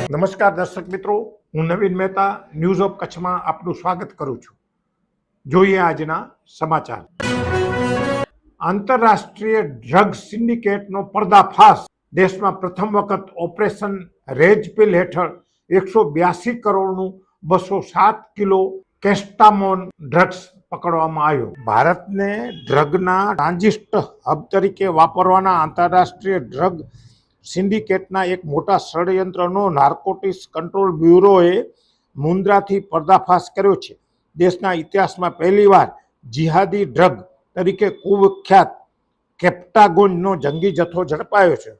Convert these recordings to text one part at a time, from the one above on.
નમસ્કાર દર્શક મિત્રો, હું નવીન મહેતા ન્યૂઝ ઓફ કચ્છમાં આપનું સ્વાગત કરું છું. જોઈએ આજના સમાચાર. આંતરરાષ્ટ્રીય ડ્રગ સિન્ડિકેટનો પર્દાફાશ. દેશમાં પ્રથમ વખત ઓપરેશન રેડ પીલ હેઠળ 182 કરોડનું 207 કિલો કેસ્ટામોન ડ્રગ્સ પકડવામાં આવ્યો. ભારતને ડ્રગના ટ્રાન્ઝિટ હબ તરીકે વાપરવાના આંતરરાષ્ટ્રીય ડ્રગ સિન્ડિકેટના એક મોટા ષડયંત્રનો નાર્કોટિક્સ કંટ્રોલ બ્યુરોએ મુન્દ્રાથી પર્દાફાશ કર્યો છે. દેશના ઇતિહાસમાં પહેલીવાર જિહાદી ડ્રગ તરીકે કુખ્યાત કેપ્ટાગોનનો જંગી જથ્થો ઝડપાયો છે.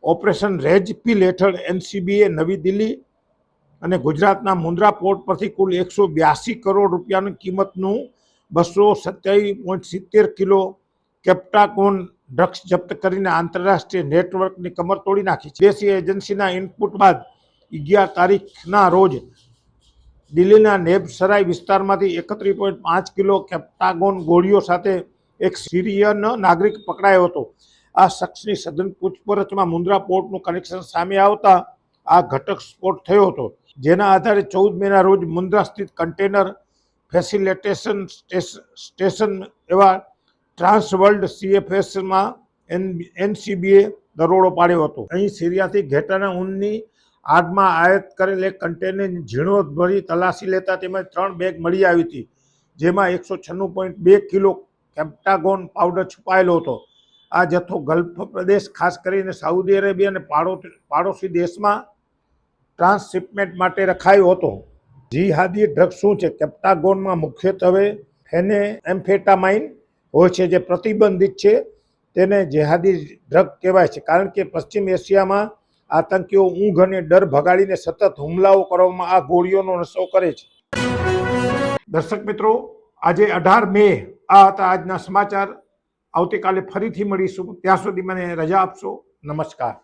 ઓપરેશન રેડ પીલ હેઠળ એનસીબીએ નવી દિલ્હી અને ગુજરાતના મુન્દ્રા પોર્ટ પરથી કુલ 182 કરોડ રૂપિયાની કિંમતનું 227.70 કિલો કેપ્ટાગોન ડ્રગ્સ જપ્ત કરીને આંતરરાષ્ટ્રીય નેટવર્કની કમર તોડી નાખી છે. દેશી એજન્સીના ઇનપુટ બાદ 11 તારીખના રોજ દિલ્હીના નેબસરાઈ વિસ્તારમાંથી 31.5 કિલો કેપ્ટાગોન ગોળીઓ સાથે એક સિરિયન નાગરિક પકડાયો હતો. આ શખ્સની સઘન પૂછપરછમાં મુન્દ્રા પોર્ટનું કનેક્શન સામે આવતા આ ઘટસ્ફોટ થયો હતો, જેના આધારે 14 મેના રોજ મુન્દ્રા સ્થિત કન્ટેનર ફેસિલિટેશન સ્ટેશન એવા ટ્રાન્સ વર્લ્ડ CFSમાં એનસીબીએ દરોડો પાડ્યો હતો. અહીં સિરિયાથી ઘેટાના ઊનની આડમાં આયાત કરેલ એક કન્ટેનરની ઝીણવટભરી તલાશી લેતા તેમાં 3 બેગ મળી આવી હતી, જેમાં 196.2 કિલો કેપ્ટાગોન પાવડર છુપાયેલો હતો. આ જથ્થો ગલ્ફ પ્રદેશ, ખાસ કરીને સાઉદી અરેબિયા અને પાડોશી દેશમાં ટ્રાન્સશિપમેન્ટ માટે રખાયો હતો. જિહાદી ડ્રગ શું છે? કેપ્ટાગોનમાં મુખ્યત્વે ફેનેમ્ફેટામાઇન હોય છે, જે પ્રતિબંધિત છે. તેને જેહાદી ડ્રગ કહેવાય છે કારણ કે પશ્ચિમ એશિયામાં આતંકીઓ ઊંઘ અને ડર ભગાડીને સતત હુમલાઓ કરવામાં આ ગોળીઓનો નશો કરે છે. દર્શક મિત્રો, આજે 18 મે આ હતા આજના સમાચાર. આવતીકાલે ફરીથી મળીશું. ત્યાં સુધી મને રજા આપશો. નમસ્કાર.